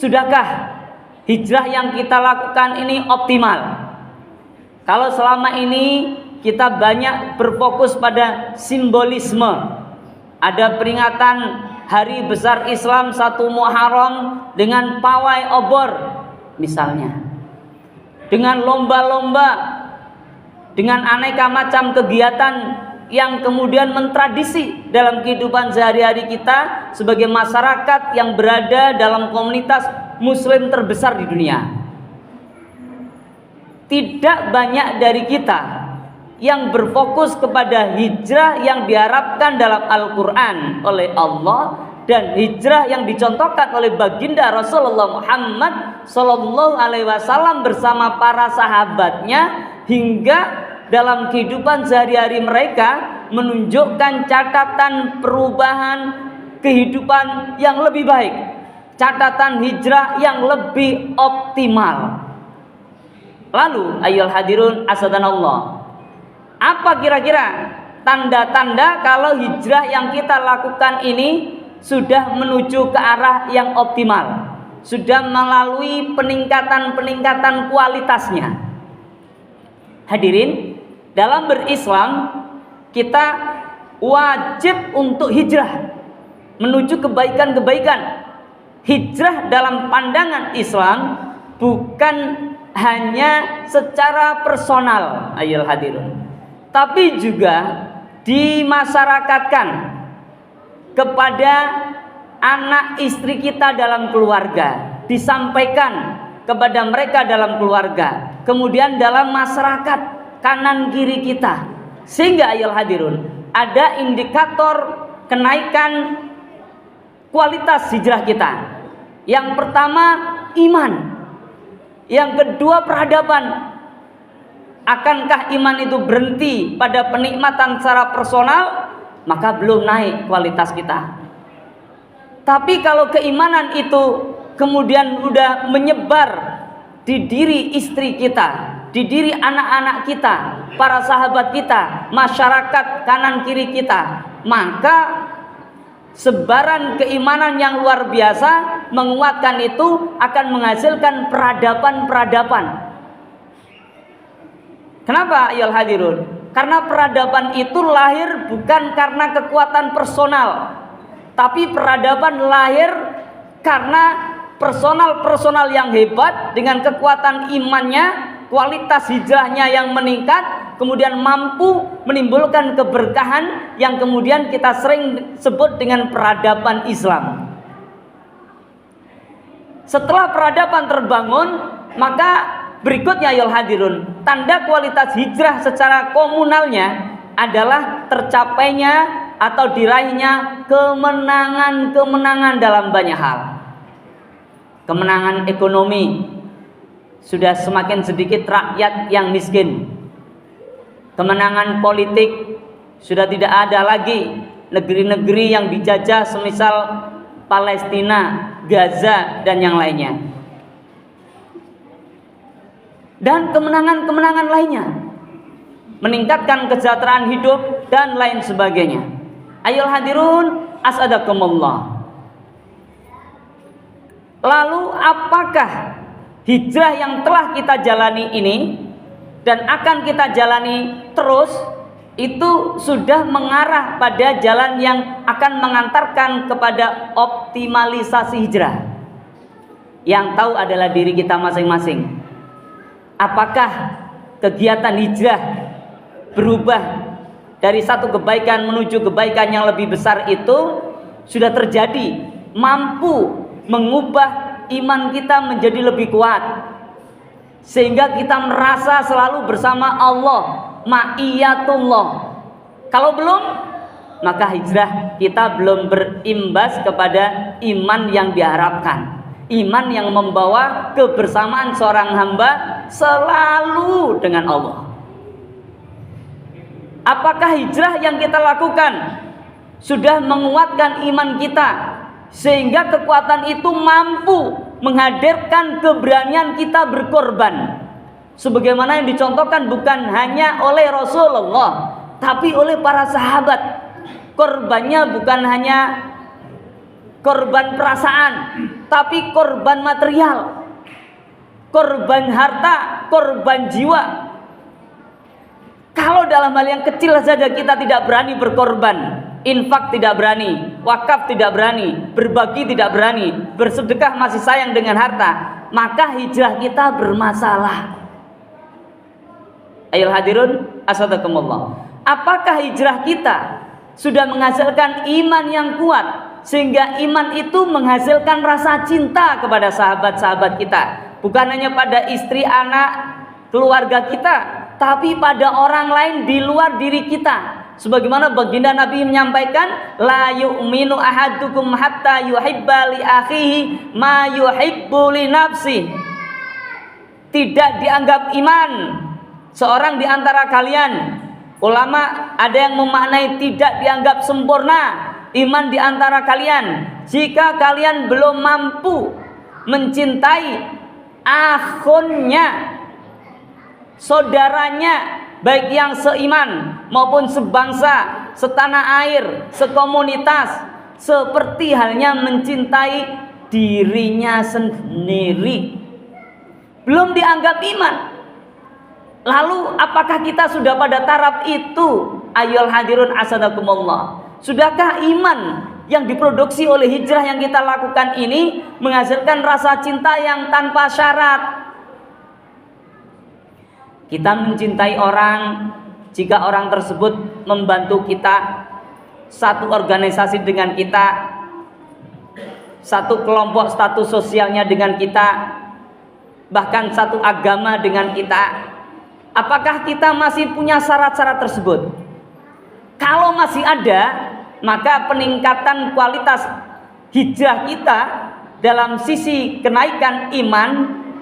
sudahkah hijrah yang kita lakukan ini optimal? Kalau selama ini kita banyak berfokus pada simbolisme, ada peringatan hari besar Islam 1 Muharram dengan pawai obor misalnya, dengan lomba-lomba, dengan aneka macam kegiatan yang kemudian mentradisi dalam kehidupan sehari-hari kita sebagai masyarakat yang berada dalam komunitas muslim terbesar di dunia. Tidak banyak dari kita yang berfokus kepada hijrah yang diharapkan dalam Al-Quran oleh Allah dan hijrah yang dicontohkan oleh baginda Rasulullah Muhammad Sallallahu Alaihi Wasallam bersama para sahabatnya, hingga dalam kehidupan sehari-hari mereka menunjukkan catatan perubahan kehidupan yang lebih baik, catatan hijrah yang lebih optimal. Lalu ayyuhal hadirun asadanallah, apa kira-kira tanda-tanda kalau hijrah yang kita lakukan ini sudah menuju ke arah yang optimal, sudah melalui peningkatan-peningkatan kualitasnya? Hadirin, dalam berislam kita wajib untuk hijrah menuju kebaikan-kebaikan. Hijrah dalam pandangan Islam bukan hanya secara personal, ayyuhal hadirun, tapi juga dimasyarakatkan kepada anak istri kita dalam keluarga, disampaikan kepada mereka dalam keluarga, kemudian dalam masyarakat kanan kiri kita, sehingga ayyuhal hadirun ada indikator kenaikan kualitas hijrah kita. Yang pertama iman, yang kedua peradaban. Akankah iman itu berhenti pada penikmatan secara personal, maka belum naik kualitas kita. Tapi kalau keimanan itu kemudian sudah menyebar di diri istri kita, di diri anak-anak kita, para sahabat kita, masyarakat kanan kiri kita, maka sebaran keimanan yang luar biasa menguatkan itu akan menghasilkan peradaban-peradaban. Kenapa ayyuhal hadirun? Karena peradaban itu lahir bukan karena kekuatan personal, tapi peradaban lahir karena personal yang hebat dengan kekuatan imannya, kualitas hijrahnya yang meningkat, kemudian mampu menimbulkan keberkahan yang kemudian kita sering sebut dengan peradaban Islam. Setelah peradaban terbangun, maka berikutnya ayyuhal hadirun, tanda kualitas hijrah secara komunalnya adalah tercapainya atau diraihnya kemenangan-kemenangan dalam banyak hal. Kemenangan ekonomi, sudah semakin sedikit rakyat yang miskin. Kemenangan politik, sudah tidak ada lagi negeri-negeri yang dijajah semisal Palestina, Gaza dan yang lainnya. Dan kemenangan-kemenangan lainnya, meningkatkan kesejahteraan hidup dan lain sebagainya. Ayyuhal hadirun as'adakumullah. Lalu apakah hijrah yang telah kita jalani ini dan akan kita jalani terus itu sudah mengarah pada jalan yang akan mengantarkan kepada optimalisasi hijrah? Yang tahu adalah diri kita masing-masing. Apakah kegiatan hijrah berubah dari satu kebaikan menuju kebaikan yang lebih besar itu sudah terjadi, mampu mengubah iman kita menjadi lebih kuat, sehingga kita merasa selalu bersama Allah, ma'iyatullah. Kalau belum, maka hijrah kita belum berimbas kepada iman yang diharapkan, iman yang membawa kebersamaan seorang hamba selalu dengan Allah. Apakah hijrah yang kita lakukan sudah menguatkan iman kita sehingga kekuatan itu mampu menghadirkan keberanian kita berkorban, sebagaimana yang dicontohkan bukan hanya oleh Rasulullah tapi oleh para sahabat. Korbannya bukan hanya korban perasaan, tapi korban material, korban harta, korban jiwa. Kalau dalam hal yang kecil saja kita tidak berani berkorban, infak tidak berani, wakaf tidak berani, berbagi tidak berani, bersedekah masih sayang dengan harta, maka hijrah kita bermasalah. Ayolah hadirun asadakumullah. Apakah hijrah kita sudah menghasilkan iman yang kuat sehingga iman itu menghasilkan rasa cinta kepada sahabat-sahabat kita, bukan hanya pada istri, anak, keluarga kita, tapi pada orang lain di luar diri kita. Sebagaimana baginda Nabi menyampaikan, la yu'minu ahadukum hatta yuhibba li akhihi ma yuhibbu li nafsi. Tidak dianggap iman seorang di antara kalian. Ulama ada yang memaknai tidak dianggap sempurna iman di antara kalian jika kalian belum mampu mencintai akhunnya, saudaranya, baik yang seiman maupun sebangsa, setanah air, sekomunitas, seperti halnya mencintai dirinya sendiri. Belum dianggap iman. Lalu apakah kita sudah pada taraf itu? Ayyuhal hadirun asadakumullah. Sudahkah iman yang diproduksi oleh hijrah yang kita lakukan ini menghasilkan rasa cinta yang tanpa syarat? Kita mencintai orang jika orang tersebut membantu kita, satu organisasi dengan kita, satu kelompok status sosialnya dengan kita, bahkan satu agama dengan kita. Apakah kita masih punya syarat-syarat tersebut? Kalau masih ada, maka peningkatan kualitas hijrah kita dalam sisi kenaikan iman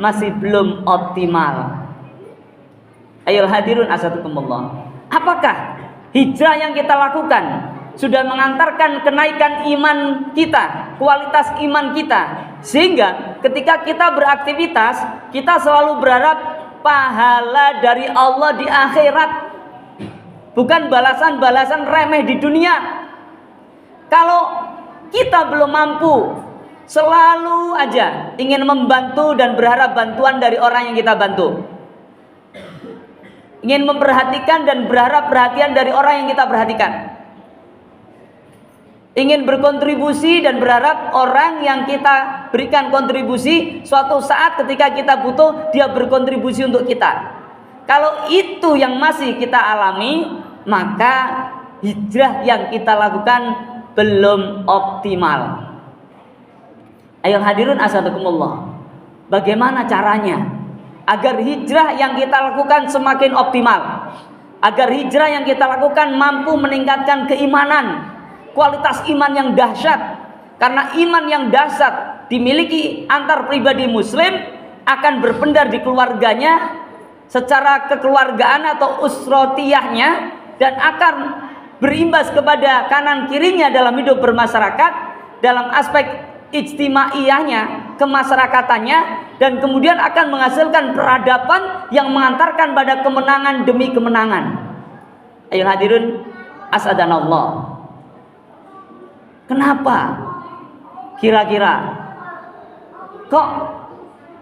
masih belum optimal. Ayolah hadirun asadakumullah. Apakah hijrah yang kita lakukan sudah mengantarkan kenaikan iman kita, kualitas iman kita, sehingga ketika kita beraktivitas kita selalu berharap pahala dari Allah di akhirat, bukan balasan-balasan remeh di dunia. Kalau kita belum mampu, selalu aja ingin membantu dan berharap bantuan dari orang yang kita bantu, ingin memperhatikan dan berharap perhatian dari orang yang kita perhatikan, ingin berkontribusi dan berharap orang yang kita berikan kontribusi suatu saat ketika kita butuh dia berkontribusi untuk kita. Kalau itu yang masih kita alami, maka hijrah yang kita lakukan belum optimal. Ayo hadirun asadakumullah. Bagaimana caranya agar hijrah yang kita lakukan semakin optimal, agar hijrah yang kita lakukan mampu meningkatkan keimanan, kualitas iman yang dahsyat? Karena iman yang dahsyat dimiliki antar pribadi muslim akan berpendar di keluarganya secara kekeluargaan atau usrotiyahnya, dan akan berimbas kepada kanan kirinya dalam hidup bermasyarakat, dalam aspek ijtimaiyahnya, kemasyarakatannya, dan kemudian akan menghasilkan peradaban yang mengantarkan pada kemenangan demi kemenangan. Ayo hadirin asadanallah. Kenapa kira-kira kok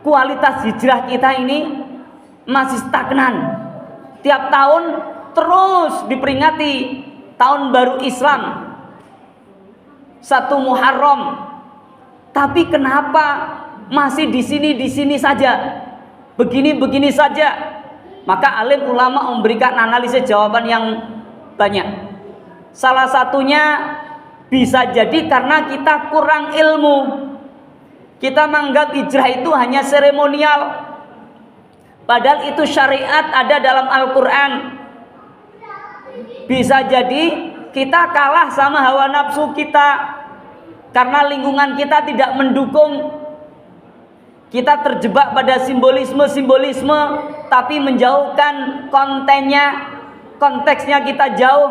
kualitas hijrah kita ini masih stagnan? Tiap tahun terus diperingati tahun baru Islam, 1 Muharram, tapi kenapa masih di sini saja, begini saja? Maka alim ulama memberikan analisis jawaban yang banyak. Salah satunya bisa jadi karena kita kurang ilmu. Kita menganggap hijrah itu hanya seremonial, padahal itu syariat ada dalam Al-Quran. Bisa jadi kita kalah sama hawa nafsu kita karena lingkungan kita tidak mendukung. Kita terjebak pada simbolisme, tapi menjauhkan kontennya, konteksnya kita jauh.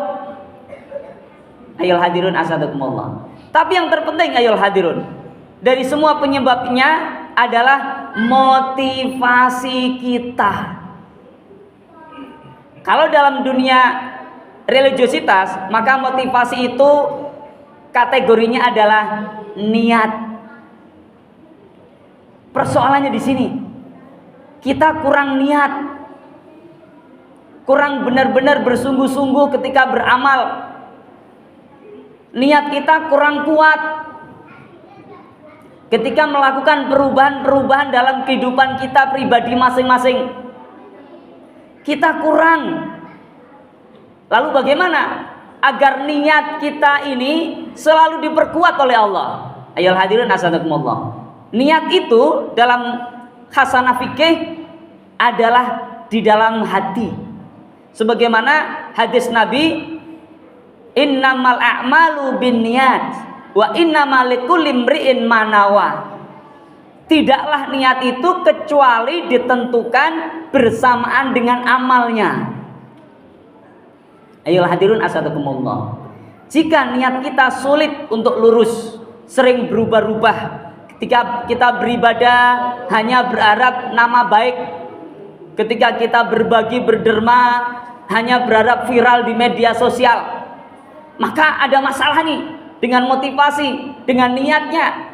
Ayol hadirun asadakumullah. Tapi yang terpenting ayol hadirun, dari semua penyebabnya adalah motivasi kita. Kalau dalam dunia religiositas, maka motivasi itu kategorinya adalah niat. Persoalannya di sini, kita kurang niat, kurang benar-benar bersungguh-sungguh ketika beramal. Niat kita kurang kuat ketika melakukan perubahan-perubahan dalam kehidupan kita pribadi masing-masing. Kita kurang. Lalu bagaimana agar niat kita ini selalu diperkuat oleh Allah? Ayolah hadirin asanakumullah. Niat itu dalam khasanah fikih adalah di dalam hati. Sebagaimana hadis Nabi, innamal a'malu binniyat wa innamal likulli imri'in ma nawa. Tidaklah niat itu kecuali ditentukan bersamaan dengan amalnya. Ayolah hadirin asadakumullah. Jika niat kita sulit untuk lurus, sering berubah-ubah, ketika kita beribadah hanya berharap nama baik, ketika kita berbagi berderma hanya berharap viral di media sosial, maka ada masalah nih dengan motivasi, dengan niatnya.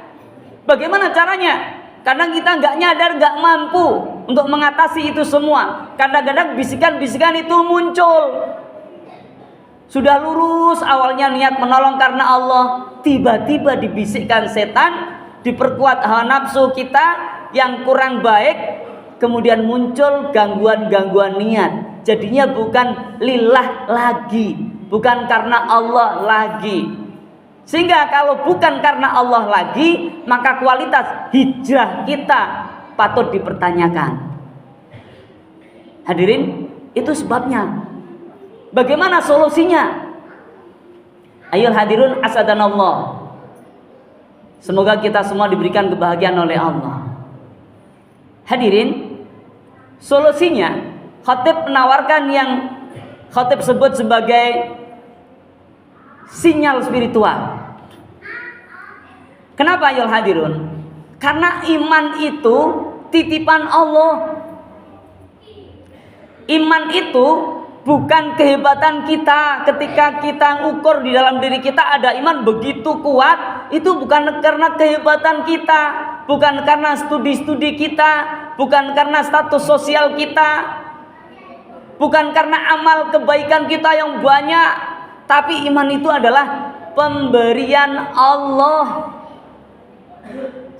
Bagaimana caranya? Kadang kita nggak nyadar, nggak mampu untuk mengatasi itu semua. Kadang-kadang bisikan-bisikan itu muncul. Sudah lurus awalnya niat menolong karena Allah, tiba-tiba dibisikkan setan, diperkuat hawa nafsu kita yang kurang baik, kemudian muncul gangguan-gangguan niat. Jadinya bukan lillah lagi, bukan karena Allah lagi. Sehingga kalau bukan karena Allah lagi, maka kualitas hijrah kita patut dipertanyakan. Hadirin, itu sebabnya. Bagaimana solusinya? Ayo hadirun asadanallah. Semoga kita semua diberikan kebahagiaan oleh Allah. Hadirin, solusinya khatib menawarkan yang khatib sebut sebagai sinyal spiritual. Kenapa ayo hadirun? Karena iman itu titipan Allah. Iman itu bukan kehebatan kita. Ketika kita ukur di dalam diri kita ada iman begitu kuat, itu bukan karena kehebatan kita, bukan karena studi-studi kita, bukan karena status sosial kita, bukan karena amal kebaikan kita yang banyak, tapi iman itu adalah pemberian Allah.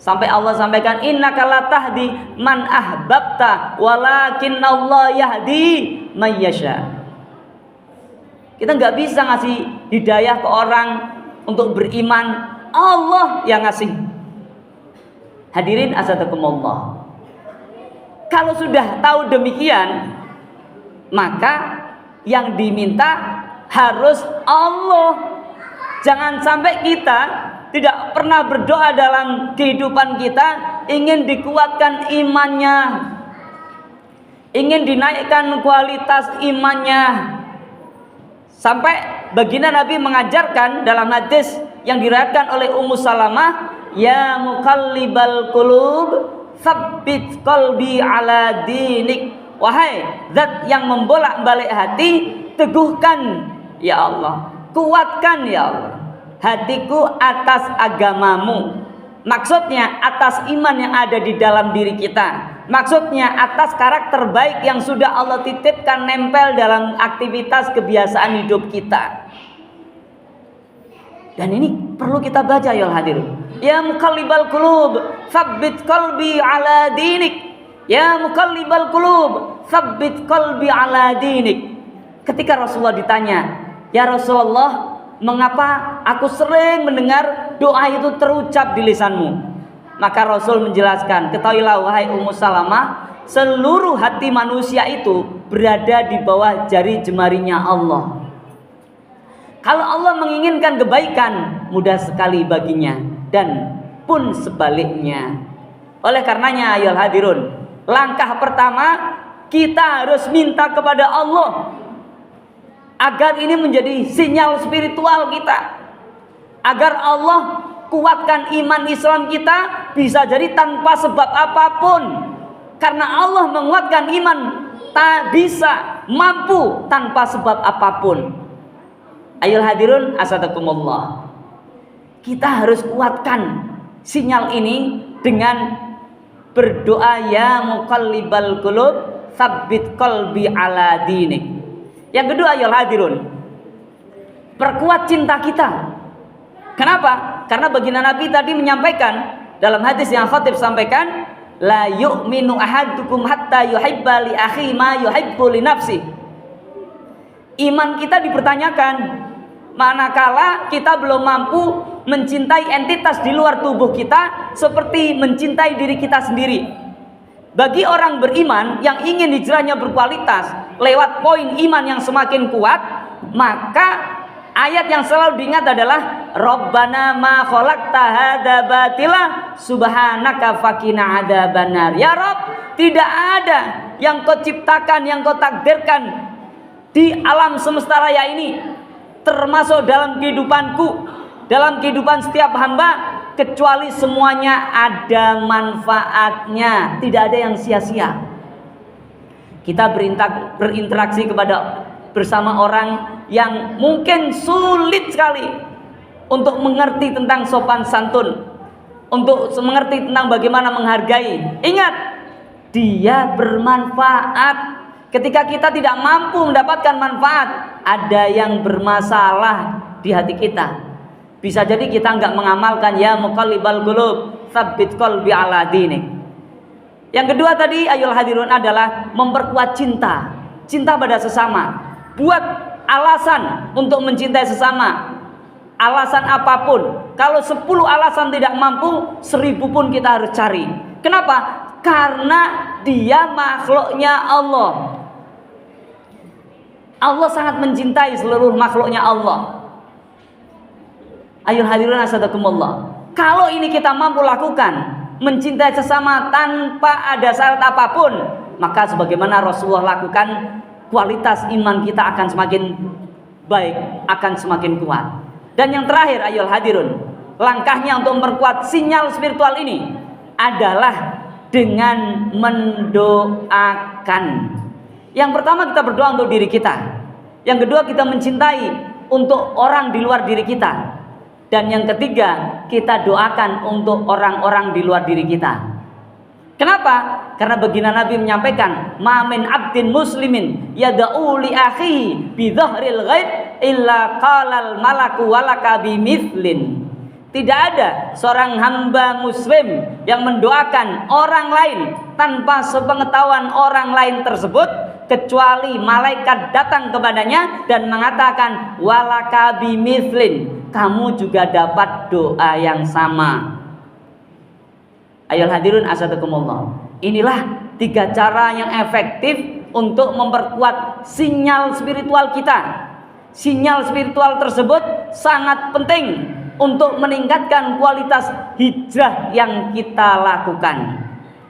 Sampai Allah sampaikan, innaka la tahdi man ahbabta walakinnallaha yahdi may yasha. Kita nggak bisa ngasih hidayah ke orang untuk beriman, Allah yang ngasih. Hadirin asadakumullah. Kalau sudah tahu demikian, maka yang diminta harus Allah. Jangan sampai kita tidak pernah berdoa dalam kehidupan kita ingin dikuatkan imannya, ingin dinaikkan kualitas imannya. Sampai baginda Nabi mengajarkan dalam hadis yang diriwayatkan oleh Ummu Salamah, ya muqallibal qulub tsabbit qalbi ala dinik. Wahai zat yang membolak-balik hati, teguhkan ya Allah, kuatkan ya Allah hatiku atas agamamu. Maksudnya atas iman yang ada di dalam diri kita. Maksudnya atas karakter baik yang sudah Allah titipkan nempel dalam aktivitas kebiasaan hidup kita. Dan ini perlu kita baca ya hadir. Ya muqallibal qulub, tsabbit qalbi ala dinik. Ya muqallibal qulub, tsabbit qalbi ala dinik. Ketika Rasulullah ditanya, ya Rasulullah, mengapa aku sering mendengar doa itu terucap di lisanmu? Maka Rasul menjelaskan, ketahuilah wahai Ummu Salamah, seluruh hati manusia itu berada di bawah jari jemarinya Allah. Kalau Allah menginginkan kebaikan, mudah sekali baginya, dan pun sebaliknya. Oleh karenanya ayolah hadirun, langkah pertama kita harus minta kepada Allah agar ini menjadi sinyal spiritual kita, agar Allah kuatkan iman Islam kita, bisa jadi tanpa sebab apapun. Karena Allah menguatkan iman, tak bisa mampu tanpa sebab apapun. Ayolah hadirun asadakumullah. Kita harus kuatkan sinyal ini dengan berdoa ya muqallibal qulub tsabbit qalbi ala dinik. Yang kedua ayyuhal hadirun, perkuat cinta kita. Kenapa? Karena baginda Nabi tadi menyampaikan dalam hadis yang khatib sampaikan, la yu'minu ahadukum hatta yuhibba li akhi ma yuhibbu li nafsi. Iman kita dipertanyakan manakala kita belum mampu mencintai entitas di luar tubuh kita seperti mencintai diri kita sendiri. Bagi orang beriman yang ingin hijrahnya berkualitas lewat poin iman yang semakin kuat, maka ayat yang selalu diingat adalah Rabbana ma khalaqta hadza batila subhanaka faqina adzabannar. Ya Rabb, tidak ada yang kau ciptakan, yang kau takdirkan di alam semesta raya ini, termasuk dalam kehidupanku, dalam kehidupan setiap hamba, kecuali semuanya ada manfaatnya, tidak ada yang sia-sia. Kita berinteraksi bersama orang yang mungkin sulit sekali untuk mengerti tentang sopan santun, untuk mengerti tentang bagaimana menghargai. Ingat, dia bermanfaat. Ketika kita tidak mampu mendapatkan manfaat, ada yang bermasalah di hati kita. Bisa jadi kita enggak mengamalkan ya muqallibal qulub tsabbit qalbi ala dinik. Yang kedua tadi ayyuhal hadirun adalah memperkuat cinta. Cinta pada sesama. Buat alasan untuk mencintai sesama. Alasan apapun. Kalau 10 alasan tidak mampu, 1000 pun kita harus cari. Kenapa? Karena dia makhluknya Allah. Allah sangat mencintai seluruh makhluknya Allah. Ayyuhal hadirun asadakumullah. Kalau ini kita mampu lakukan, mencintai sesama tanpa ada syarat apapun, maka sebagaimana Rasulullah lakukan, kualitas iman kita akan semakin baik, akan semakin kuat. Dan yang terakhir ayyuhal hadirun, langkahnya untuk memperkuat sinyal spiritual ini adalah dengan mendoakan. Yang pertama kita berdoa untuk diri kita. Yang kedua kita mencintai untuk orang di luar diri kita. Dan yang ketiga kita doakan untuk orang-orang di luar diri kita. Kenapa? Karena baginda Nabi menyampaikan, ma min abdin muslimin yad'u li akhihi bi dhahril ghaib illa qalal malaku walaka bimithlin. Tidak ada seorang hamba muslim yang mendoakan orang lain tanpa sepengetahuan orang lain tersebut, kecuali malaikat datang kepadanya dan mengatakan walaka bimithlin, kamu juga dapat doa yang sama. Ayyuhal hadirun asadakumullah. Inilah 3 cara yang efektif untuk memperkuat sinyal spiritual kita. Sinyal spiritual tersebut sangat penting untuk meningkatkan kualitas hijrah yang kita lakukan.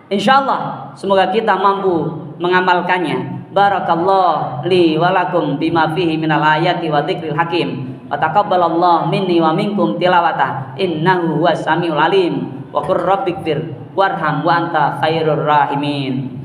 Insyaallah semoga kita mampu mengamalkannya. Barakallahu li wa lakum bima fihi minal ayati wa dzikril hakim. Wa taqabbalallahu minni wa minkum tilawata innahu huwas samiul alim. Wa qur rabbighfir warham wa anta khairur rahimin.